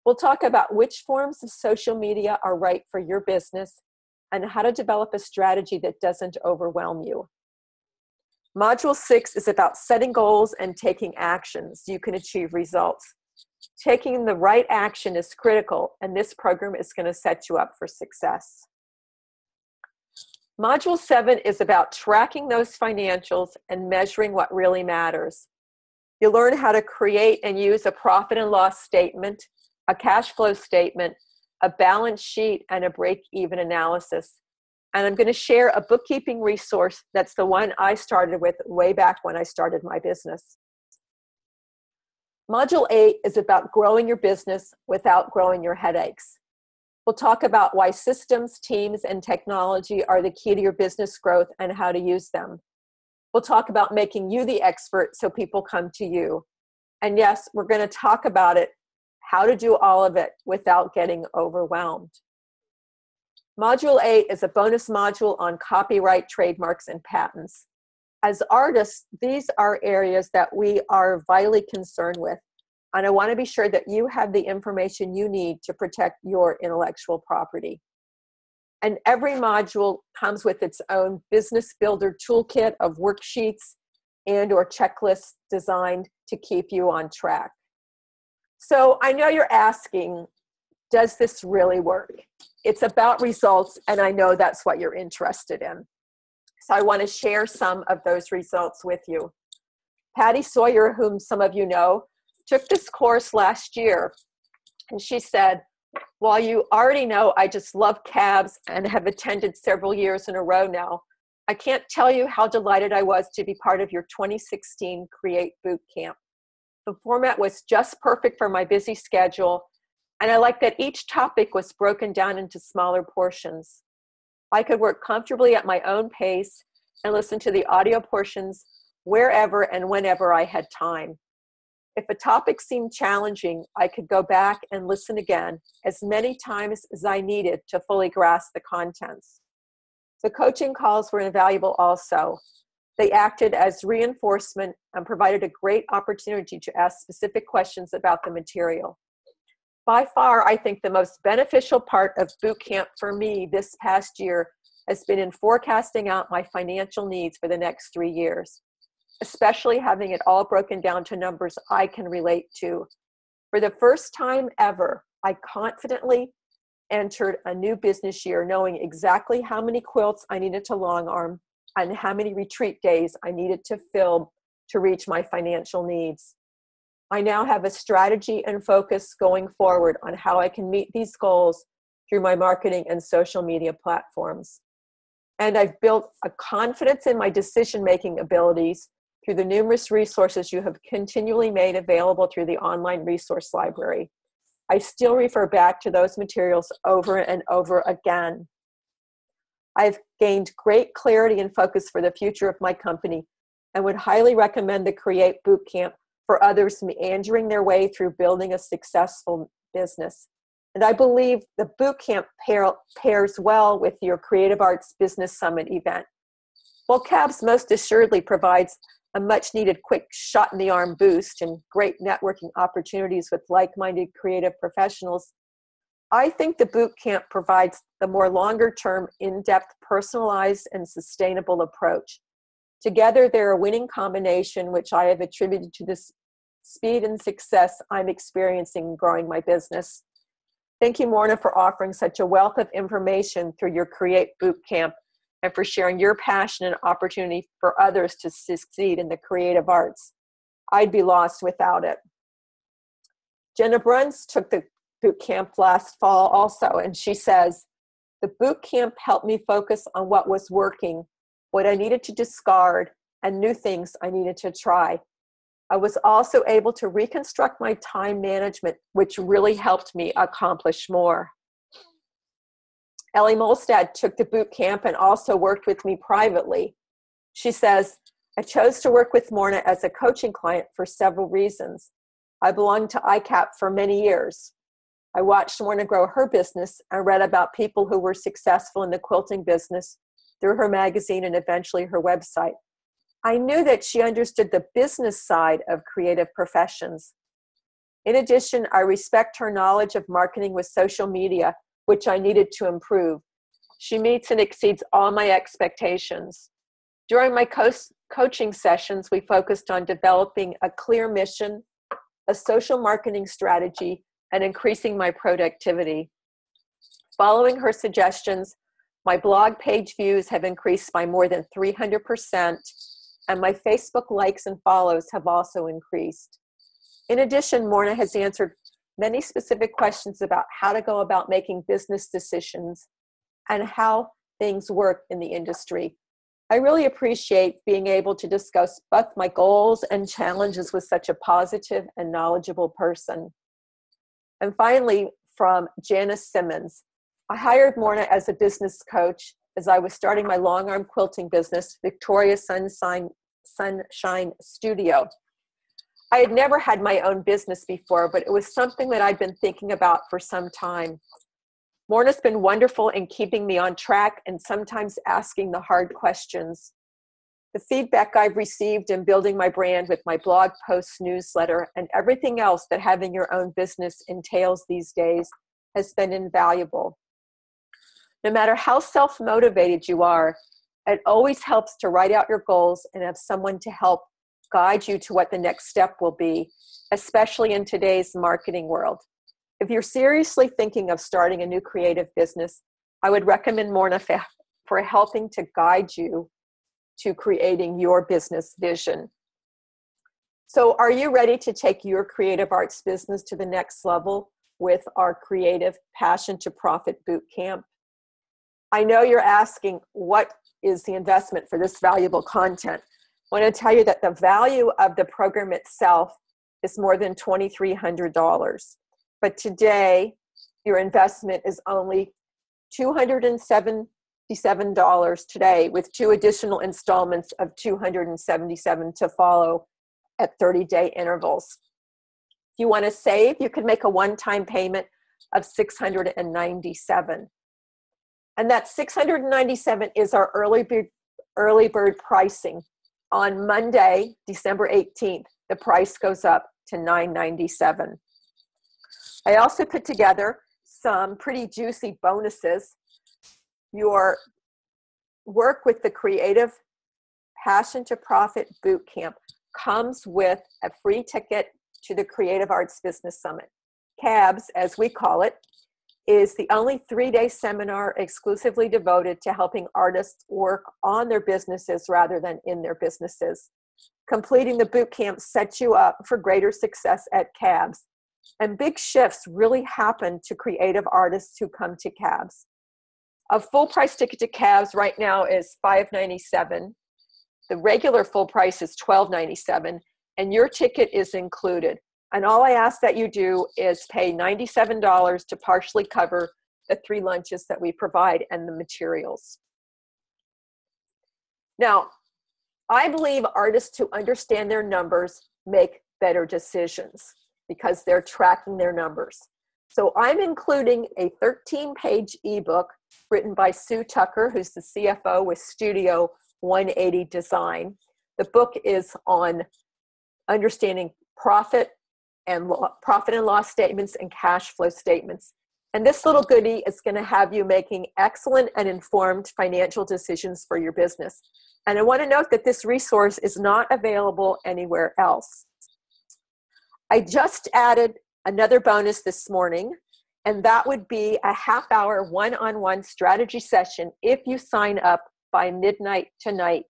We'll talk about which forms of social media are right for your business and how to develop a strategy that doesn't overwhelm you. Module 6 is about setting goals and taking actions so you can achieve results. Taking the right action is critical, and this program is going to set you up for success. Module 7 is about tracking those financials and measuring what really matters. You'll learn how to create and use a profit and loss statement, a cash flow statement, a balance sheet, and a break-even analysis. And I'm going to share a bookkeeping resource that's the one I started with way back when I started my business. Module 8 is about growing your business without growing your headaches. We'll talk about why systems, teams, and technology are the key to your business growth and how to use them. We'll talk about making you the expert so people come to you. And yes, we're going to talk about it, how to do all of it without getting overwhelmed. Module 8 is a bonus module on copyright, trademarks, and patents. As artists, these are areas that we are vitally concerned with. And I want to be sure that you have the information you need to protect your intellectual property. And every module comes with its own business builder toolkit of worksheets and or checklists designed to keep you on track. So I know you're asking, does this really work? It's about results, and I know that's what you're interested in. So I want to share some of those results with you. Patty Sawyer, whom some of you know, took this course last year, and she said, while you already know I just love cabs and have attended several years in a row now, I can't tell you how delighted I was to be part of your 2016 Create Boot Camp. The format was just perfect for my busy schedule, and I liked that each topic was broken down into smaller portions. I could work comfortably at my own pace and listen to the audio portions wherever and whenever I had time. If a topic seemed challenging, I could go back and listen again as many times as I needed to fully grasp the contents. The coaching calls were invaluable also. They acted as reinforcement and provided a great opportunity to ask specific questions about the material. By far, I think the most beneficial part of boot camp for me this past year has been in forecasting out my financial needs for the next 3 years, especially having it all broken down to numbers I can relate to. For the first time ever, I confidently entered a new business year knowing exactly how many quilts I needed to long arm and how many retreat days I needed to fill to reach my financial needs. I now have a strategy and focus going forward on how I can meet these goals through my marketing and social media platforms. And I've built a confidence in my decision-making abilities through the numerous resources you have continually made available through the online resource library. I still refer back to those materials over and over again. I've gained great clarity and focus for the future of my company and would highly recommend the Create Bootcamp for others meandering their way through building a successful business. And I believe the bootcamp pairs well with your Creative Arts Business Summit event. While CABS most assuredly provides a much-needed quick shot-in-the-arm boost and great networking opportunities with like-minded creative professionals, I think the bootcamp provides the more longer-term, in-depth, personalized, and sustainable approach. Together, they're a winning combination, which I have attributed to this speed and success I'm experiencing in growing my business. Thank you, Morna, for offering such a wealth of information through your Create Bootcamp and for sharing your passion and opportunity for others to succeed in the creative arts. I'd be lost without it. Jenna Bruns took the bootcamp last fall also, and she says, the bootcamp helped me focus on what was working, what I needed to discard, and new things I needed to try. I was also able to reconstruct my time management, which really helped me accomplish more. Ellie Molstad took the boot camp and also worked with me privately. She says, I chose to work with Morna as a coaching client for several reasons. I belonged to ICAP for many years. I watched Morna grow her business and read about people who were successful in the quilting business through her magazine and eventually her website. I knew that she understood the business side of creative professions. In addition, I respect her knowledge of marketing with social media, which I needed to improve. She meets and exceeds all my expectations. During my coaching sessions, we focused on developing a clear mission, a social marketing strategy, and increasing my productivity. Following her suggestions, my blog page views have increased by more than 300%, and my Facebook likes and follows have also increased. In addition, Morna has answered many specific questions about how to go about making business decisions and how things work in the industry. I really appreciate being able to discuss both my goals and challenges with such a positive and knowledgeable person. And finally, from Janice Simmons, I hired Morna as a business coach as I was starting my long arm quilting business, Victoria Sunshine Studio. I had never had my own business before, but it was something that I'd been thinking about for some time. Morna's been wonderful in keeping me on track and sometimes asking the hard questions. The feedback I've received in building my brand with my blog posts, newsletter, and everything else that having your own business entails these days has been invaluable. No matter how self-motivated you are, it always helps to write out your goals and have someone to help guide you to what the next step will be, especially in today's marketing world. If you're seriously thinking of starting a new creative business, I would recommend Morna for helping to guide you to creating your business vision. So are you ready to take your creative arts business to the next level with our Creative Passion to Profit Bootcamp? I know you're asking, what is the investment for this valuable content? I want to tell you that the value of the program itself is more than $2,300. But today, your investment is only $277 today, with 2 additional installments of $277 to follow at 30-day intervals. If you want to save, you can make a one-time payment of $697. And that $697 is our early bird pricing. On Monday, December 18th, the price goes up to $997. I also put together some pretty juicy bonuses. Your work with the Creative Passion to Profit Bootcamp comes with a free ticket to the Creative Arts Business Summit. CABS, as we call it, is the only 3-day seminar exclusively devoted to helping artists work on their businesses rather than in their businesses. Completing the bootcamp sets you up for greater success at CABS. And big shifts really happen to creative artists who come to CABS. A full price ticket to CABS right now is $597. The regular full price is $1297, and your ticket is included. And all I ask that you do is pay $97 to partially cover the 3 lunches that we provide and the materials. Now, I believe artists who understand their numbers make better decisions because they're tracking their numbers. So I'm including a 13-page ebook written by Sue Tucker, who's the CFO with Studio 180 Design. The book is on understanding profit and loss statements and cash flow statements. And this little goodie is going to have you making excellent and informed financial decisions for your business. And I want to note that this resource is not available anywhere else. I just added another bonus this morning, and that would be a half-hour one-on-one strategy session if you sign up by midnight tonight,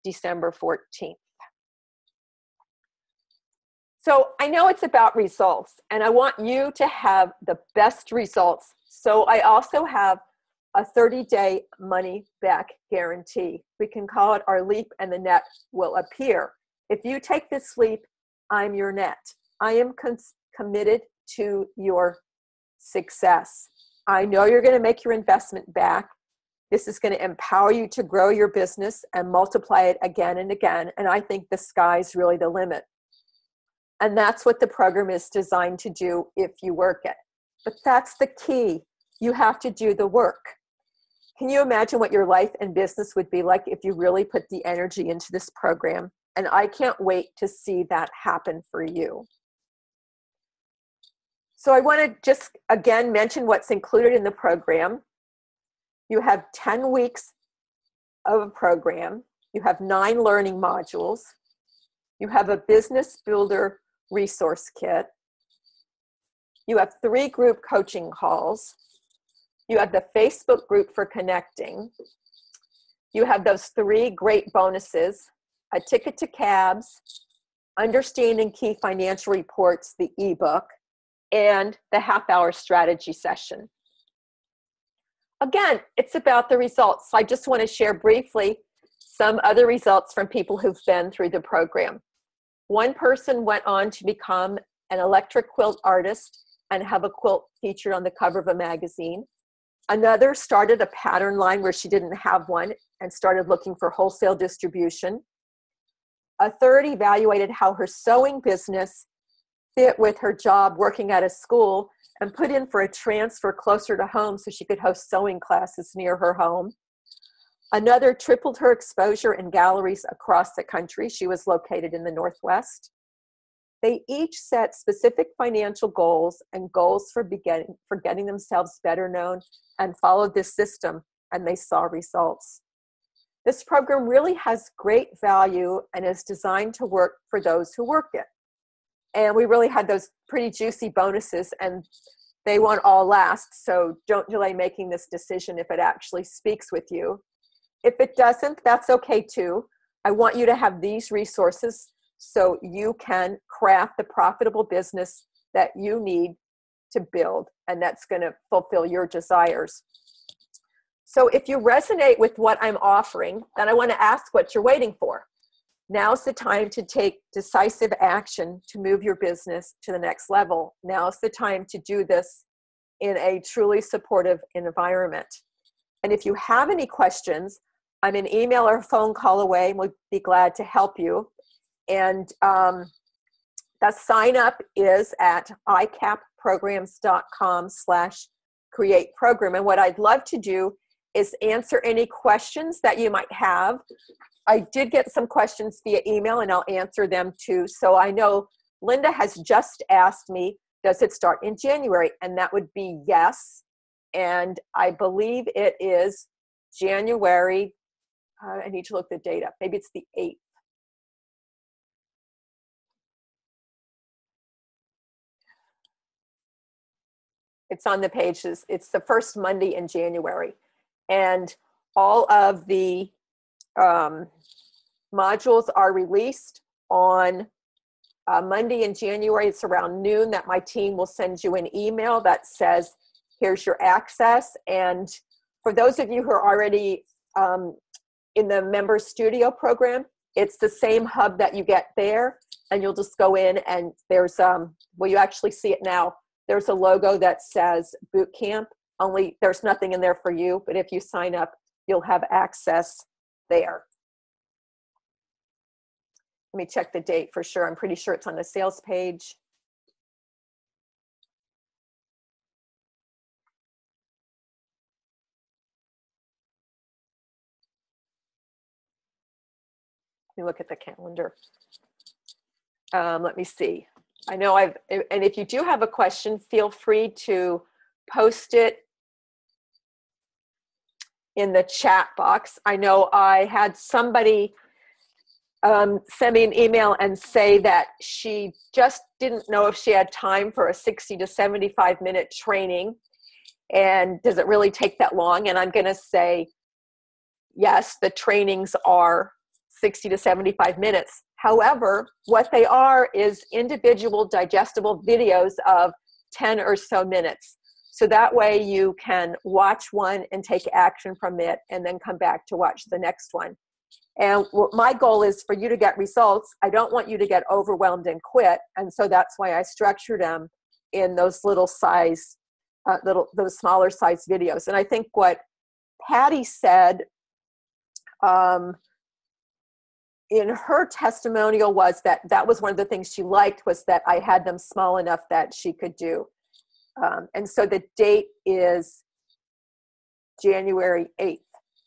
December 14th. So I know it's about results, and I want you to have the best results. So I also have a 30-day money-back guarantee. We can call it our leap, and the net will appear. If you take this leap, I'm your net. I am committed to your success. I know you're going to make your investment back. This is going to empower you to grow your business and multiply it again and again. And I think the sky's really the limit. And that's what the program is designed to do if you work it. But that's the key. You have to do the work. Can you imagine what your life and business would be like if you really put the energy into this program? And I can't wait to see that happen for you. So I want to just again mention what's included in the program. You have 10 weeks of a program. You have 9 learning modules. You have a business builder resource kit. You have 3 group coaching calls. You have the Facebook group for connecting. You have those 3 great bonuses, a ticket to cabs, understanding key financial reports, the ebook, and the half-hour strategy session. Again, it's about the results. I just want to share briefly some other results from people who've been through the program. One person went on to become an electric quilt artist and have a quilt featured on the cover of a magazine. Another started a pattern line where she didn't have one and started looking for wholesale distribution. A third evaluated how her sewing business fit with her job working at a school and put in for a transfer closer to home so she could host sewing classes near her home. Another tripled her exposure in galleries across the country. She was located in the Northwest. They each set specific financial goals and goals for getting themselves better known and followed this system, and they saw results. This program really has great value and is designed to work for those who work it. And we really had those pretty juicy bonuses, and they won't all last, so don't delay making this decision if it actually speaks with you. If it doesn't, that's okay too. I want you to have these resources so you can craft the profitable business that you need to build, and that's going to fulfill your desires. So if you resonate with what I'm offering, then I want to ask what you're waiting for. Now's the time to take decisive action to move your business to the next level. Now's the time to do this in a truly supportive environment. And if you have any questions, I'm an email or a phone call away, and we'll be glad to help you. And the sign up is at icapprograms.com/create-program. And what I'd love to do is answer any questions that you might have. I did get some questions via email, and I'll answer them too. So I know Linda has just asked me, does it start in January? And that would be yes. And I believe it is January. I need to look the date up. Maybe it's the 8th. It's on the pages. It's the first Monday in January. And all of the modules are released on Monday in January. It's around noon that my team will send you an email that says, here's your access. And for those of you who are already in the Member Studio program, it's the same hub that you get there. And you'll just go in and there's, well, you actually see it now. There's a logo that says Boot Camp, only there's nothing in there for you. But if you sign up, you'll have access there. Let me check the date for sure. I'm pretty sure it's on the sales page. Let me look at the calendar. Let me see. I know and if you do have a question, feel free to post it in the chat box. I know I had somebody send me an email and say that she just didn't know if she had time for a 60 to 75 minute training. And does it really take that long? And I'm going to say, yes, the trainings are 60 to 75 minutes. However, what they are is individual digestible videos of 10 or so minutes. So that way you can watch one and take action from it and then come back to watch the next one. And my goal is for you to get results. I don't want you to get overwhelmed and quit. And so that's why I structure them in those little size, those smaller size videos. And I think what Patty said in her testimonial was that was one of the things she liked, was that I had them small enough that she could do. And so the date is January 8th.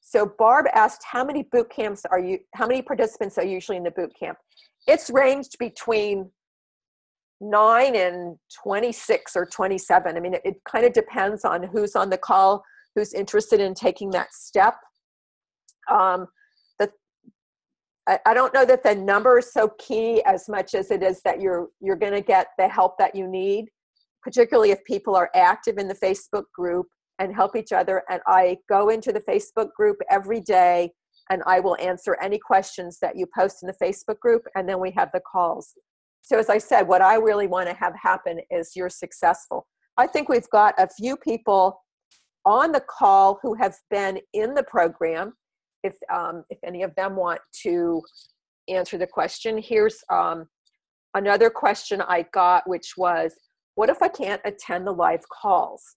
So Barb asked, how many participants are usually in the boot camp? It's ranged between 9 and 26 or 27. I mean, it kind of depends on who's on the call, who's interested in taking that step. I don't know that the number is so key as much as it is that you're going to get the help that you need, particularly if people are active in the Facebook group and help each other. And I go into the Facebook group every day and I will answer any questions that you post in the Facebook group, and then we have the calls. So as I said, what I really want to have happen is you're successful. I think we've got a few people on the call who have been in the program. If any of them want to answer the question, here's another question I got, which was, what if I can't attend the live calls?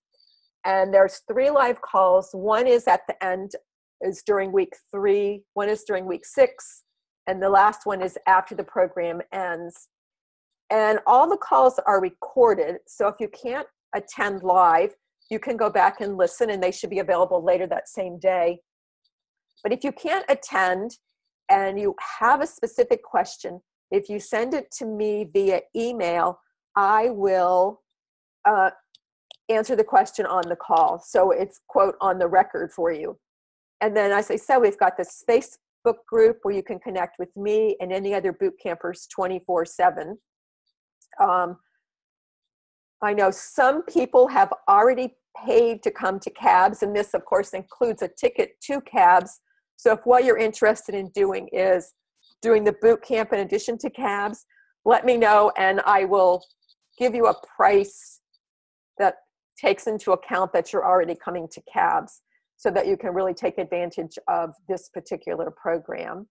And there's 3 live calls. One is at the end, is during week 3. One is during week 6. And the last one is after the program ends. And all the calls are recorded. So if you can't attend live, you can go back and listen, and they should be available later that same day. But if you can't attend and you have a specific question, if you send it to me via email, I will answer the question on the call. So it's, quote, on the record for you. And then, as I said, we've got this Facebook group where you can connect with me and any other boot campers 24/7. I know some people have already paid to come to CABS, and this, of course, includes a ticket to CABS. So if what you're interested in doing is doing the boot camp in addition to CABS, let me know, and I will give you a price that takes into account that you're already coming to CABS, so that you can really take advantage of this particular program.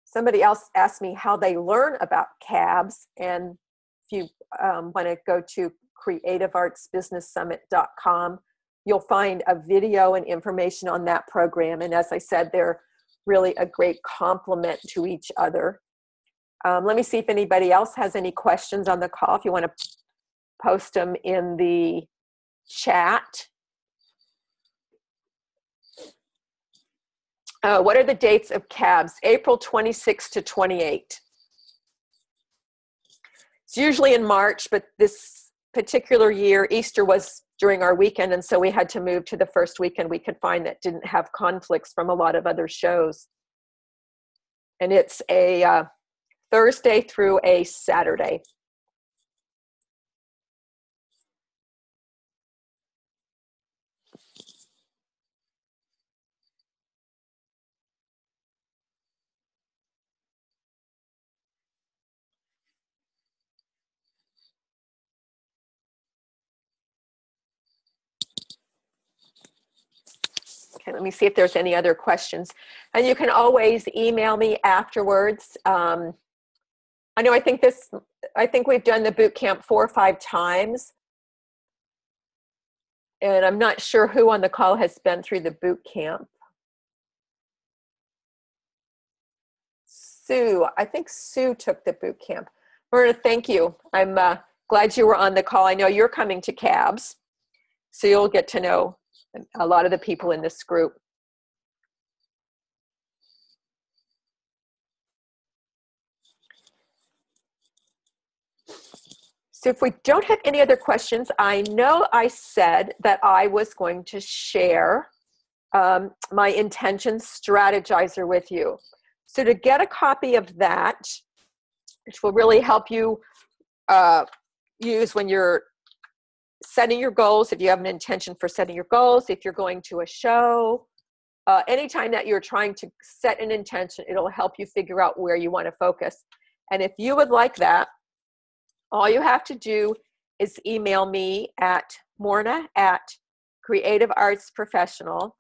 Somebody else asked me how they learn about CABS, and if you want to go to creativeartsbusinesssummit.com, you'll find a video and information on that program. And as I said, they're really a great complement to each other. Let me see if anybody else has any questions on the call. If you want to post them in the chat. What are the dates of CABS? April 26 to 28. It's usually in March, but this particular year, Easter was during our weekend, and so we had to move to the first weekend we could find that didn't have conflicts from a lot of other shows. And it's a Thursday through a Saturday. Okay, let me see if there's any other questions. And you can always email me afterwards. I know I think we've done the boot camp 4 or 5 times. And I'm not sure who on the call has been through the boot camp. Sue, I think Sue took the boot camp. Myrna, thank you. I'm glad you were on the call. I know you're coming to CABS, so you'll get to know a lot of the people in this group. So if we don't have any other questions, I know I said that I was going to share my intention strategizer with you. So to get a copy of that, which will really help you use when you're setting your goals, if you have an intention for setting your goals, if you're going to a show, anytime that you're trying to set an intention, it'll help you figure out where you want to focus. And if you would like that, all you have to do is email me at Morna@CreativeArtsProfessional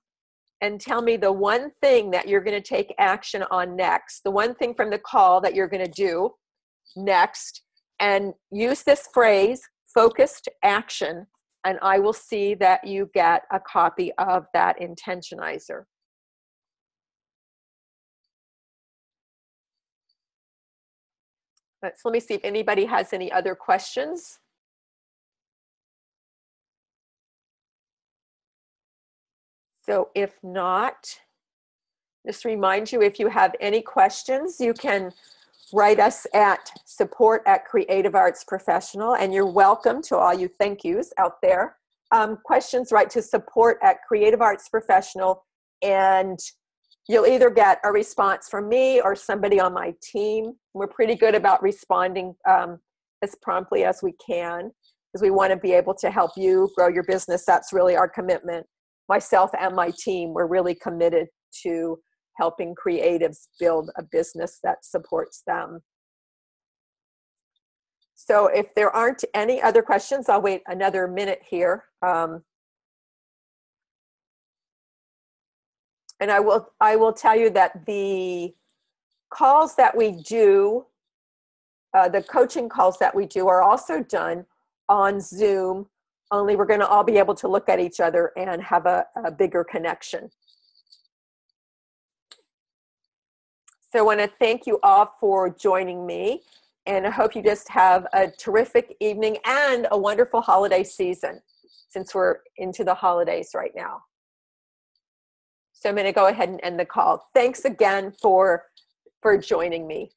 and tell me the one thing that you're going to take action on next, the one thing from the call that you're going to do next, and use this phrase, focused action, and I will see that you get a copy of that Intentionizer. So let me see if anybody has any other questions. So if not, just remind you, if you have any questions, you can write us at support@CreativeArtsProfessional, and you're welcome to all you thank yous out there. Questions, write to support@CreativeArtsProfessional, and you'll either get a response from me or somebody on my team. We're pretty good about responding as promptly as we can, because we want to be able to help you grow your business. That's really our commitment. Myself and my team, we're really committed to helping creatives build a business that supports them. So if there aren't any other questions, I'll wait another minute here. And I will tell you that the calls that we do, the coaching calls that we do, are also done on Zoom, only we're going to all be able to look at each other and have a bigger connection. So I want to thank you all for joining me, and I hope you just have a terrific evening and a wonderful holiday season, since we're into the holidays right now. So I'm going to go ahead and end the call. Thanks again for joining me.